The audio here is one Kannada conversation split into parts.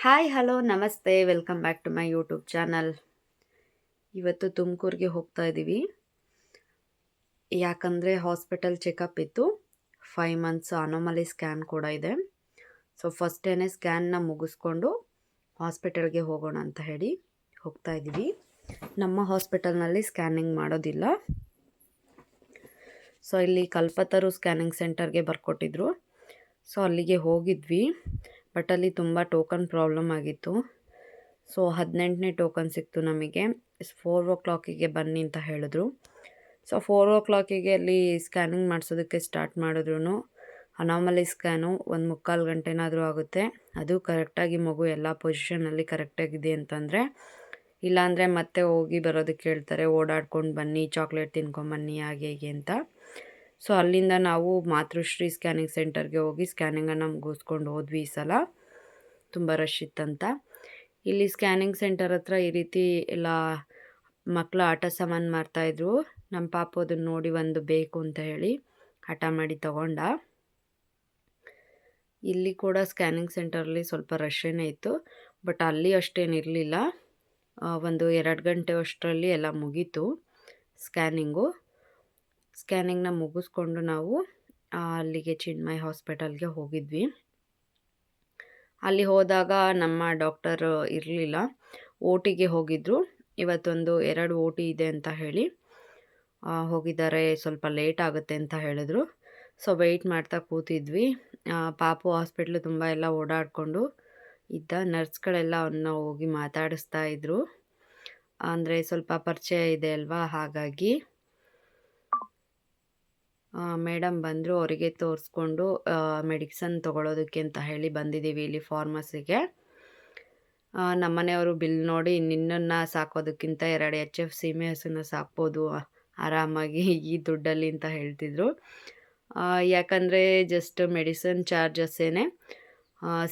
ಹಾಯ್ ಹಲೋ ನಮಸ್ತೆ welcome back to my YouTube channel. ಇವತ್ತು ತುಮಕೂರಿಗೆ ಹೋಗ್ತಾ ಇದ್ದೀವಿ. ಯಾಕಂದರೆ ಹಾಸ್ಪಿಟಲ್ ಚೆಕಪ್ ಇತ್ತು. 5 ಮಂತ್ಸ್ ಅನೋಮಲಿ ಸ್ಕ್ಯಾನ್ ಕೂಡ ಇದೆ. ಸೊ ಫಸ್ಟ್ ಡೇನೇ ಸ್ಕ್ಯಾನ್ನ ಮುಗಿಸ್ಕೊಂಡು ಹಾಸ್ಪಿಟಲ್ಗೆ ಹೋಗೋಣ ಅಂತ ಹೇಳಿ ಹೋಗ್ತಾ ಇದ್ದೀವಿ. ನಮ್ಮ ಹಾಸ್ಪಿಟಲ್ನಲ್ಲಿ ಸ್ಕ್ಯಾನಿಂಗ್ ಮಾಡೋದಿಲ್ಲ. ಸೊ ಇಲ್ಲಿ ಕಲ್ಪತರು ಸ್ಕ್ಯಾನಿಂಗ್ ಸೆಂಟರ್ಗೆ ಬರ್ಕೊಟ್ಟಿದ್ರು. ಸೊ ಅಲ್ಲಿಗೆ ಹೋಗಿದ್ವಿ. ಬಟ್ ಅಲ್ಲಿ ತುಂಬ ಟೋಕನ್ ಪ್ರಾಬ್ಲಮ್ ಆಗಿತ್ತು. ಸೊ 18ನೇ ಟೋಕನ್ ಸಿಕ್ತು ನಮಗೆ. 4 o'clock ಬನ್ನಿ ಅಂತ ಹೇಳಿದ್ರು. ಸೊ 4 o'clock ಅಲ್ಲಿ ಸ್ಕ್ಯಾನಿಂಗ್ ಮಾಡಿಸೋದಕ್ಕೆ ಸ್ಟಾರ್ಟ್ ಮಾಡಿದ್ರು. ಅನಾಮಲಿ ಸ್ಕ್ಯಾನು 1 ಮುಕ್ಕಾಲು ಗಂಟೆನಾದರೂ ಆಗುತ್ತೆ. ಅದು ಕರೆಕ್ಟಾಗಿ ಮಗು ಎಲ್ಲ ಪೊಸಿಷನಲ್ಲಿ ಕರೆಕ್ಟಾಗಿದೆ ಅಂತಂದರೆ, ಇಲ್ಲಾಂದರೆ ಮತ್ತೆ ಹೋಗಿ ಬರೋದಕ್ಕೆ ಹೇಳ್ತಾರೆ, ಓಡಾಡ್ಕೊಂಡು ಬನ್ನಿ, ಚಾಕ್ಲೇಟ್ ತಿನ್ಕೊಂಬನ್ನಿ, ಹಾಗೆ ಹೀಗೆ ಅಂತ. ಸೊ ಅಲ್ಲಿಂದ ನಾವು ಮಾತೃಶ್ರೀ ಸ್ಕ್ಯಾನಿಂಗ್ ಸೆಂಟರ್ಗೆ ಹೋಗಿ ಸ್ಕ್ಯಾನಿಂಗನ್ನು ಮುಗಿಸ್ಕೊಂಡು ಹೋದ್ವಿ. ಈ ಸಲ ತುಂಬ ರಶ್ ಇತ್ತಂತ. ಇಲ್ಲಿ ಸ್ಕ್ಯಾನಿಂಗ್ ಸೆಂಟರ್ ಹತ್ರ ಈ ರೀತಿ ಎಲ್ಲ ಮಕ್ಕಳು ಆಟ ಸಾಮಾನು ಮಾರ್ತಾಯಿದ್ರು. ನಮ್ಮ ಪಾಪು ಅದನ್ನು ನೋಡಿ ಒಂದು ಬೇಕು ಅಂತ ಹೇಳಿ ಹಠ ಮಾಡಿ ತಗೊಂಡ. ಇಲ್ಲಿ ಕೂಡ ಸ್ಕ್ಯಾನಿಂಗ್ ಸೆಂಟರಲ್ಲಿ ಸ್ವಲ್ಪ ರಶ್ಶೇನೇ ಇತ್ತು. ಬಟ್ ಅಲ್ಲಿ ಅಷ್ಟೇನಿರಲಿಲ್ಲ. ಒಂದು 2 ಗಂಟೆ ಅಷ್ಟರಲ್ಲಿ ಎಲ್ಲ ಮುಗೀತು ಸ್ಕ್ಯಾನಿಂಗು. ಸ್ಕ್ಯಾನಿಂಗ್ನ ಮುಗಿಸ್ಕೊಂಡು ನಾವು ಅಲ್ಲಿಗೆ ಚಿನ್ಮಯ್ ಹಾಸ್ಪಿಟಲ್ಗೆ ಹೋಗಿದ್ವಿ. ಅಲ್ಲಿ ಹೋದಾಗ ನಮ್ಮ ಡಾಕ್ಟರ್ ಇರಲಿಲ್ಲ, OTಗೆ ಹೋಗಿದ್ದರು. ಇವತ್ತೊಂದು 2 OT ಇದೆ ಅಂತ ಹೇಳಿ ಹೋಗಿದ್ದಾರೆ. ಸ್ವಲ್ಪ ಲೇಟ್ ಆಗುತ್ತೆ ಅಂತ ಹೇಳಿದ್ರು. ಸೊ ವೆಯ್ಟ್ ಮಾಡ್ತಾ ಕೂತಿದ್ವಿ. ಪಾಪು ಹಾಸ್ಪಿಟ್ಲು ತುಂಬ ಎಲ್ಲ ಓಡಾಡಿಕೊಂಡು ಇದ್ದ. ನರ್ಸ್ಗಳೆಲ್ಲ ಅವನ್ನ ಹೋಗಿ ಮಾತಾಡಿಸ್ತಾ ಇದ್ದರು. ಅಂದರೆ ಸ್ವಲ್ಪ ಪರಿಚಯ ಇದೆ ಅಲ್ವಾ, ಹಾಗಾಗಿ ಮೇಡಮ್ ಬಂದರು. ಅವರಿಗೆ ತೋರಿಸ್ಕೊಂಡು ಮೆಡಿಸನ್ ತೊಗೊಳೋದಕ್ಕೆ ಅಂತ ಹೇಳಿ ಬಂದಿದ್ದೀವಿ ಇಲ್ಲಿ ಫಾರ್ಮಸಿಗೆ. ನಮ್ಮನೆಯವರು ಬಿಲ್ ನೋಡಿ ನಿನ್ನನ್ನು ಸಾಕೋದಕ್ಕಿಂತ 2 HF ಸೀಮೆ ಹಸುನ ಸಾಕ್ಬೋದು ಆರಾಮಾಗಿ ಈ ದುಡ್ಡಲ್ಲಿ ಅಂತ ಹೇಳ್ತಿದ್ರು. ಯಾಕಂದರೆ ಜಸ್ಟ್ ಮೆಡಿಸನ್ ಚಾರ್ಜಸ್ಸೇ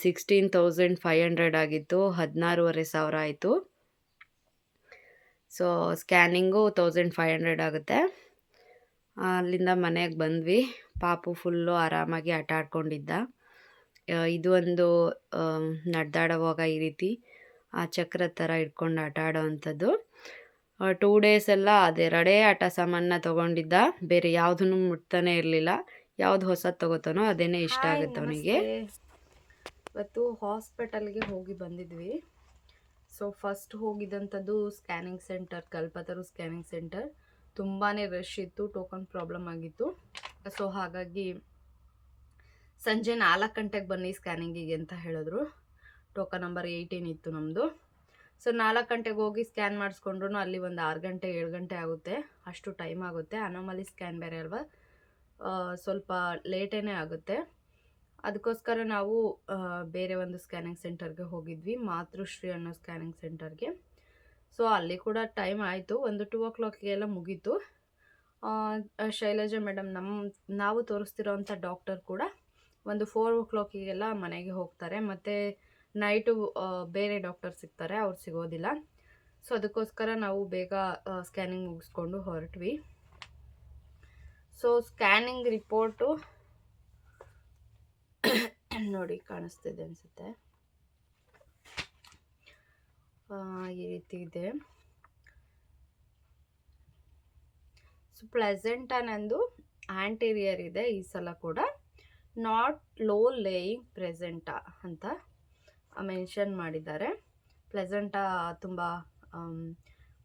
16,500 ಆಗಿತ್ತು. 16,500 ಆಯಿತು. ಸೊ ಸ್ಕ್ಯಾನಿಂಗು 1,500 ಆಗುತ್ತೆ. ಅಲ್ಲಿಂದ ಮನೆಗೆ ಬಂದ್ವಿ. ಪಾಪು ಫುಲ್ಲು ಆರಾಮಾಗಿ ಆಟ ಆಡ್ಕೊಂಡಿದ್ದ. ಇದು ಒಂದು ನಡೆದಾಡುವಾಗ ಈ ರೀತಿ ಆ ಚಕ್ರ ಥರ ಇಟ್ಕೊಂಡು ಆಟ ಆಡೋ ಅಂಥದ್ದು. 2 ಡೇಸ್ ಎಲ್ಲ ಅದೆರಡೇ ಆಟ ಸಾಮಾನ ತೊಗೊಂಡಿದ್ದ. ಬೇರೆ ಯಾವುದನ್ನು ಮುಟ್ತಾನೆ ಇರಲಿಲ್ಲ. ಯಾವುದು ಹೊಸದು ತೊಗೋತಾನೋ ಅದೇನೇ ಇಷ್ಟ ಆಗುತ್ತೆ ಅವನಿಗೆ. ಇವತ್ತು ಹಾಸ್ಪಿಟಲ್ಗೆ ಹೋಗಿ ಬಂದಿದ್ವಿ. ಸೊ ಫಸ್ಟ್ ಹೋಗಿದ್ದಂಥದ್ದು ಸ್ಕ್ಯಾನಿಂಗ್ ಸೆಂಟರ್, ಕಲ್ಪತರು ಸ್ಕ್ಯಾನಿಂಗ್ ಸೆಂಟರ್. ತುಂಬಾ ರಶ್ ಇತ್ತು, ಟೋಕನ್ ಪ್ರಾಬ್ಲಮ್ ಆಗಿತ್ತು. ಸೊ ಹಾಗಾಗಿ ಸಂಜೆ 4 ಗಂಟೆಗೆ ಬನ್ನಿ ಸ್ಕ್ಯಾನಿಂಗಿಗೆ ಅಂತ ಹೇಳಿದ್ರು. ಟೋಕನ್ ನಂಬರ್ 18 ಇತ್ತು ನಮ್ಮದು. ಸೊ 4 ಗಂಟೆಗೆ ಹೋಗಿ ಸ್ಕ್ಯಾನ್ ಮಾಡಿಸ್ಕೊಂಡ್ರು ಅಲ್ಲಿ ಒಂದು 6 ಗಂಟೆ 7 ಗಂಟೆ ಆಗುತ್ತೆ. ಅಷ್ಟು ಟೈಮ್ ಆಗುತ್ತೆ. ಅನೋಮಲಿ ಸ್ಕ್ಯಾನ್ ಬೇರೆ ಅಲ್ವಾ, ಸ್ವಲ್ಪ ಲೇಟೇನೇ ಆಗುತ್ತೆ. ಅದಕ್ಕೋಸ್ಕರ ನಾವು ಬೇರೆ ಒಂದು ಸ್ಕ್ಯಾನಿಂಗ್ ಸೆಂಟರ್ಗೆ ಹೋಗಿದ್ವಿ, ಮಾತೃಶ್ರೀ ಅನ್ನೋ ಸ್ಕ್ಯಾನಿಂಗ್ ಸೆಂಟರ್ಗೆ. ಸೊ ಅಲ್ಲಿ ಕೂಡ ಟೈಮ್ ಆಯಿತು. ಒಂದು 2 o'clockಗೆಲ್ಲ ಮುಗೀತು. ಶೈಲಜಾ ಮೇಡಮ್ ನಾವು ತೋರಿಸ್ತಿರೋವಂಥ ಡಾಕ್ಟರ್ ಕೂಡ ಒಂದು 4 o'clockಗೆಲ್ಲ ಮನೆಗೆ ಹೋಗ್ತಾರೆ. ಮತ್ತು ನೈಟು ಬೇರೆ ಡಾಕ್ಟರ್ ಸಿಗ್ತಾರೆ, ಅವ್ರು ಸಿಗೋದಿಲ್ಲ. ಸೊ ಅದಕ್ಕೋಸ್ಕರ ನಾವು ಬೇಗ ಸ್ಕ್ಯಾನಿಂಗ್ ಮುಗಿಸ್ಕೊಂಡು ಹೊರಟ್ವಿ. ಸೊ ಸ್ಕ್ಯಾನಿಂಗ್ ರಿಪೋರ್ಟು ನೋಡಿ ಕಾಣಿಸ್ತಿದೆ ಅನಿಸುತ್ತೆ. ಈ ರೀತಿ ಇದೆ. ಸೊ ಪ್ಲೆಸೆಂಟಾ ನಂದು ಆಂಟೀರಿಯರ್ ಇದೆ ಈ ಸಲ ಕೂಡ. ನಾಟ್ ಲೋ ಲೇಯಿಂಗ್ ಪ್ರೆಸೆಂಟಾ ಅಂತ ಮೆನ್ಷನ್ ಮಾಡಿದ್ದಾರೆ. ಪ್ಲೆಸೆಂಟಾ ತುಂಬ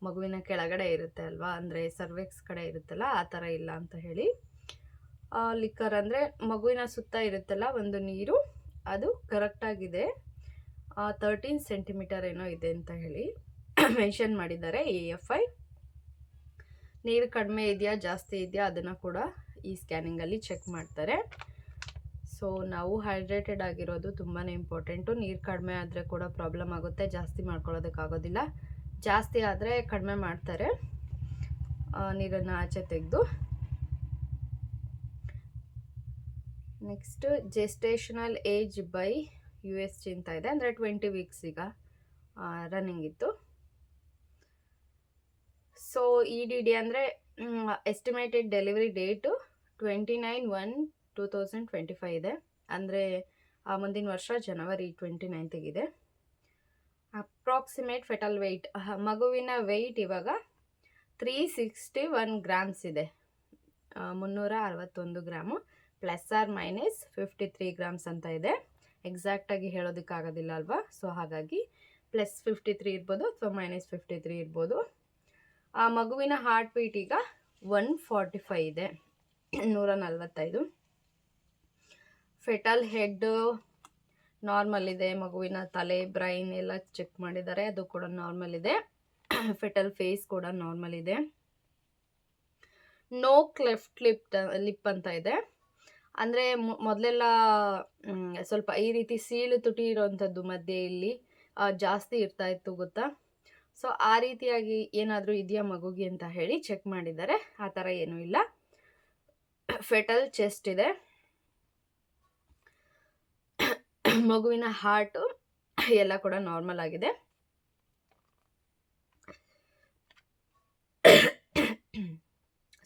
ಮಗುವಿನ ಕೆಳಗಡೆ ಇರುತ್ತೆ ಅಲ್ವಾ, ಅಂದರೆ ಸರ್ವೆಕ್ಸ್ ಕಡೆ ಇರುತ್ತಲ್ಲ, ಆ ಥರ ಇಲ್ಲ ಅಂತ ಹೇಳಿ. ಲಿಕ್ಕರ್ ಅಂದರೆ ಮಗುವಿನ ಸುತ್ತ ಇರುತ್ತಲ್ಲ ಒಂದು ನೀರು, ಅದು ಕರೆಕ್ಟಾಗಿದೆ. 13 ಸೆಂಟಿಮೀಟರ್ ಏನೋ ಇದೆ ಅಂತ ಹೇಳಿ ಮೆನ್ಷನ್ ಮಾಡಿದ್ದಾರೆ. AFI ನೀರು ಕಡಿಮೆ ಇದೆಯಾ ಜಾಸ್ತಿ ಇದೆಯಾ ಅದನ್ನು ಕೂಡ ಈ ಸ್ಕ್ಯಾನಿಂಗಲ್ಲಿ ಚೆಕ್ ಮಾಡ್ತಾರೆ. ಸೊ ನಾವು ಹೈಡ್ರೇಟೆಡ್ ಆಗಿರೋದು ತುಂಬಾ ಇಂಪಾರ್ಟೆಂಟು. ನೀರು ಕಡಿಮೆ ಆದರೆ ಕೂಡ ಪ್ರಾಬ್ಲಮ್ ಆಗುತ್ತೆ, ಜಾಸ್ತಿ ಮಾಡ್ಕೊಳ್ಳೋದಕ್ಕಾಗೋದಿಲ್ಲ. ಜಾಸ್ತಿ ಆದರೆ ಕಡಿಮೆ ಮಾಡ್ತಾರೆ ನೀರನ್ನು ಆಚೆ ತೆಗೆದು. Next gestational age by USG ಅಂತ ಇದೆ, ಅಂದರೆ 20 ವೀಕ್ಸ್ ಈಗ ರನ್ನಿಂಗ್ ಇತ್ತು. ಸೊ EDD ಅಂದರೆ ಎಸ್ಟಿಮೇಟೆಡ್ ಡೆಲಿವರಿ ಡೇಟು 29/1/2025 ಇದೆ. ಅಂದರೆ ಮುಂದಿನ ವರ್ಷ ಜನವರಿ 29th ಇದೆ. ಅಪ್ರಾಕ್ಸಿಮೇಟ್ ಫೆಟಲ್ ವೆಯ್ಟ್, ಮಗುವಿನ ವೆಯ್ಟ್ ಇವಾಗ 361 ಗ್ರಾಮ್ಸ್ ಇದೆ. 361 ಗ್ರಾಮು ±53 ಗ್ರಾಮ್ಸ್ ಅಂತ ಇದೆ. ಎಕ್ಸಾಕ್ಟಾಗಿ ಹೇಳೋದಕ್ಕಾಗೋದಿಲ್ಲ ಅಲ್ವಾ, ಸೊ ಹಾಗಾಗಿ +53 ಇರ್ಬೋದು ಅಥವಾ -53 ಇರ್ಬೋದು. ಆ ಮಗುವಿನ ಹಾರ್ಟ್ ಬೀಟ್ ಈಗ 145 ಇದೆ, 145. ಫೆಟಲ್ ಹೆಡ್ ನಾರ್ಮಲ್ ಇದೆ. ಮಗುವಿನ ತಲೆ, ಬ್ರೈನ್ ಎಲ್ಲ ಚೆಕ್ ಮಾಡಿದ್ದಾರೆ, ಅದು ಕೂಡ ನಾರ್ಮಲ್ ಇದೆ. ಫೆಟಲ್ ಫೇಸ್ ಕೂಡ ನಾರ್ಮಲ್ ಇದೆ. ನೋ ಕ್ಲೆಫ್ಟ್ ಲಿಪ್ ಅಂತ ಇದೆ. ಅಂದರೆ ಮೊದಲೆಲ್ಲ ಸ್ವಲ್ಪ ಈ ರೀತಿ ಸೀಳು ತುಟಿ ಇರೋವಂಥದ್ದು ಮಧ್ಯೆ ಇಲ್ಲಿ ಜಾಸ್ತಿ ಇರ್ತಾ ಇತ್ತು ಗೊತ್ತಾ. ಸೊ ಆ ರೀತಿಯಾಗಿ ಏನಾದರೂ ಇದೆಯಾ ಮಗುಗೆ ಅಂತ ಹೇಳಿ ಚೆಕ್ ಮಾಡಿದ್ದಾರೆ. ಆ ಥರ ಏನೂ ಇಲ್ಲ. ಫೆಟಲ್ ಚೆಸ್ಟ್ ಇದೆ. ಮಗುವಿನ ಹಾರ್ಟು ಎಲ್ಲ ಕೂಡ ನಾರ್ಮಲ್ ಆಗಿದೆ.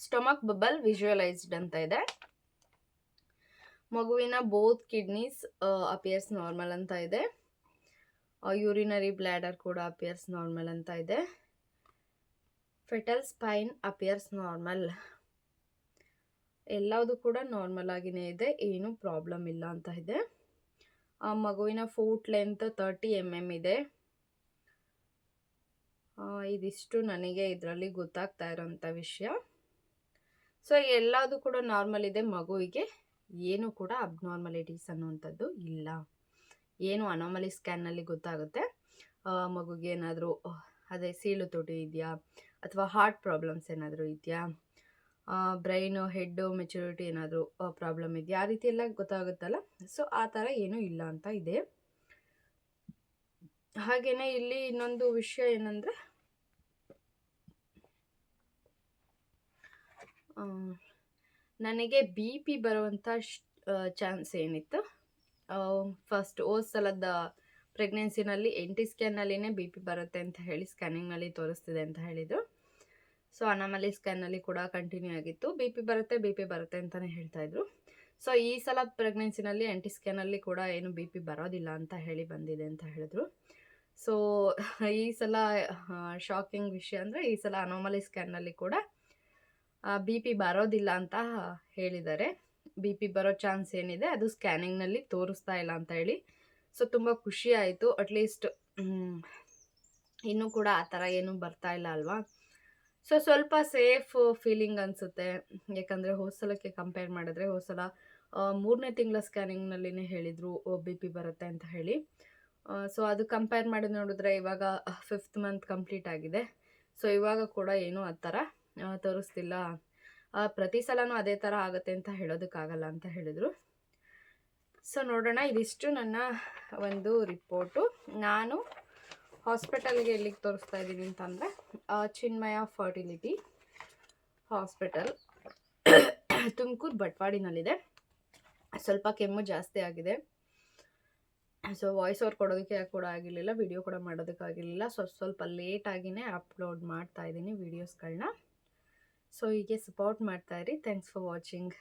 ಸ್ಟೊಮಕ್ ಬಬಲ್ ವಿಜುವಲೈಸ್ಡ್ ಅಂತ ಇದೆ. ಮಗುವಿನ ಬೋತ್ ಕಿಡ್ನೀಸ್ ಅಪಿಯರ್ಸ್ ನಾರ್ಮಲ್ ಅಂತ ಇದೆ. ಯೂರಿನರಿ ಬ್ಲ್ಯಾಡರ್ ಕೂಡ ಅಪಿಯರ್ಸ್ ನಾರ್ಮಲ್ ಅಂತ ಇದೆ. Fetal spine appears normal. ಎಲ್ಲವುದು ಕೂಡ ನಾರ್ಮಲ್ ಆಗಿನೇ ಇದೆ, ಏನು ಪ್ರಾಬ್ಲಮ್ ಇಲ್ಲ ಅಂತ ಇದೆ. ಮಗುವಿನ ಫೂಟ್ ಲೆಂತ್ 30 mm ಇದೆ. ಇದಿಷ್ಟು ನನಗೆ ಇದರಲ್ಲಿ ಗೊತ್ತಾಗ್ತಾ ಇರೋಂಥ ವಿಷಯ. ಸೊ ಎಲ್ಲದು ಕೂಡ ನಾರ್ಮಲ್ ಇದೆ. ಮಗುವಿಗೆ ಏನು ಕೂಡ ಅಬ್ನಾರ್ಮಲಿಟೀಸ್ ಅನ್ನುವಂಥದ್ದು ಇಲ್ಲ. ಏನು ಅನಾಮಲಿ ಸ್ಕ್ಯಾನ್ನಲ್ಲಿ ಗೊತ್ತಾಗುತ್ತೆ. ಮಗುಗೆ ಏನಾದರೂ ಅದೇ ಸೀಳು ತುಟಿ ಇದೆಯಾ ಅಥವಾ ಹಾರ್ಟ್ ಪ್ರಾಬ್ಲಮ್ಸ್ ಏನಾದರೂ ಇದೆಯಾ, ಬ್ರೈನು ಹೆಡ್ಡು ಮೆಚುರಿಟಿ ಏನಾದರೂ ಪ್ರಾಬ್ಲಮ್ ಇದೆಯಾ, ಆ ರೀತಿ ಎಲ್ಲ ಗೊತ್ತಾಗುತ್ತಲ್ಲ. ಸೊ ಆ ಥರ ಏನೂ ಇಲ್ಲ ಅಂತ ಇದೆ. ಹಾಗೆಯೇ ಇಲ್ಲಿ ಇನ್ನೊಂದು ವಿಷಯ ಏನಂದರೆ, ನನಗೆ BP ಬರುವಂಥ ಚಾನ್ಸ್ ಏನಿತ್ತು, ಫಸ್ಟ್ ಹೋದ ಸಲದ ಪ್ರೆಗ್ನೆನ್ಸಿನಲ್ಲಿ NT ಸ್ಕ್ಯಾನ್ನಲ್ಲಿನೇ BP ಬರುತ್ತೆ ಅಂತ ಹೇಳಿ ಸ್ಕ್ಯಾನಿಂಗ್ನಲ್ಲಿ ತೋರಿಸ್ತಿದೆ ಅಂತ ಹೇಳಿದರು. ಸೊ ಅನಾಮಲಿ ಸ್ಕ್ಯಾನ್ನಲ್ಲಿ ಕೂಡ ಕಂಟಿನ್ಯೂ ಆಗಿತ್ತು. BP ಬರುತ್ತೆ ಅಂತಲೇ ಹೇಳ್ತಾಯಿದ್ರು. ಸೊ ಈ ಸಲ ಪ್ರೆಗ್ನೆನ್ಸಿನಲ್ಲಿ NT ಸ್ಕ್ಯಾನಲ್ಲಿ ಕೂಡ ಏನು BP ಬರೋದಿಲ್ಲ ಅಂತ ಹೇಳಿ ಬಂದಿದೆ ಅಂತ ಹೇಳಿದ್ರು. ಸೊ ಈ ಸಲ ಶಾಕಿಂಗ್ ವಿಷಯ ಅಂದರೆ, ಈ ಸಲ ಅನಾಮಲಿ ಸ್ಕ್ಯಾನ್ನಲ್ಲಿ ಕೂಡ BP ಬರೋದಿಲ್ಲ ಅಂತ ಹೇಳಿದ್ದಾರೆ. BP ಬರೋ ಚಾನ್ಸ್ ಏನಿದೆ ಅದು ಸ್ಕ್ಯಾನಿಂಗ್ನಲ್ಲಿ ತೋರಿಸ್ತಾ ಇಲ್ಲ ಅಂತ ಹೇಳಿ. ಸೊ ತುಂಬ ಖುಷಿ ಆಯಿತು. ಅಟ್ಲೀಸ್ಟ್ ಇನ್ನೂ ಕೂಡ ಆ ಥರ ಏನೂ ಬರ್ತಾ ಇಲ್ಲ ಅಲ್ವಾ. ಸೊ ಸ್ವಲ್ಪ ಸೇಫ್ ಫೀಲಿಂಗ್ ಅನಿಸುತ್ತೆ. ಯಾಕಂದರೆ ಹೋದ ಸಲಕ್ಕೆ ಕಂಪೇರ್ ಮಾಡಿದ್ರೆ, ಹೋದ ಸಲ 3ನೇ ತಿಂಗಳ ಸ್ಕ್ಯಾನಿಂಗ್ನಲ್ಲಿನೇ ಹೇಳಿದರು BP ಬರುತ್ತೆ ಅಂತ ಹೇಳಿ. ಸೊ ಅದು ಕಂಪೇರ್ ಮಾಡಿ ನೋಡಿದ್ರೆ ಇವಾಗ 5th ಮಂತ್ ಕಂಪ್ಲೀಟ್ ಆಗಿದೆ. ಸೊ ಇವಾಗ ಕೂಡ ಏನೂ ಆ ಥರ ತೋರಿಸ್ತಿಲ್ಲ. ಪ್ರತಿ ಸಲನೂ ಅದೇ ಥರ ಆಗುತ್ತೆ ಅಂತ ಹೇಳೋದಕ್ಕಾಗಲ್ಲ ಅಂತ ಹೇಳಿದರು. ಸೊ ನೋಡೋಣ. ಇದಿಷ್ಟು ನನ್ನ ಒಂದು ರಿಪೋರ್ಟು. ನಾನು ಹಾಸ್ಪಿಟಲ್ಗೆ ಎಲ್ಲಿಗೆ ತೋರಿಸ್ತಾ ಇದ್ದೀನಿ ಅಂತಂದರೆ, ಚಿನ್ಮಯ ಫರ್ಟಿಲಿಟಿ ಹಾಸ್ಪಿಟಲ್, ತುಮಕೂರು ಬಟ್ವಾಡಿನಲ್ಲಿದೆ. ಸ್ವಲ್ಪ ಕೆಮ್ಮು ಜಾಸ್ತಿ ಆಗಿದೆ. ಸೊ ವಾಯ್ಸ್ ಓವರ್ ಕೊಡೋದಕ್ಕೆ ಕೂಡ ಆಗಿರಲಿಲ್ಲ, ವಿಡಿಯೋ ಕೂಡ ಮಾಡೋದಕ್ಕಾಗಿರಲಿಲ್ಲ. ಸ್ವಲ್ಪ ಲೇಟಾಗಿಯೇ ಅಪ್ಲೋಡ್ ಮಾಡ್ತಾ ಇದ್ದೀನಿ ವೀಡಿಯೋಸ್ಗಳನ್ನ. ಸೊ ಹೀಗೆ ಸಪೋರ್ಟ್ ಮಾಡ್ತಾಯಿರಿ. Thanks for watching.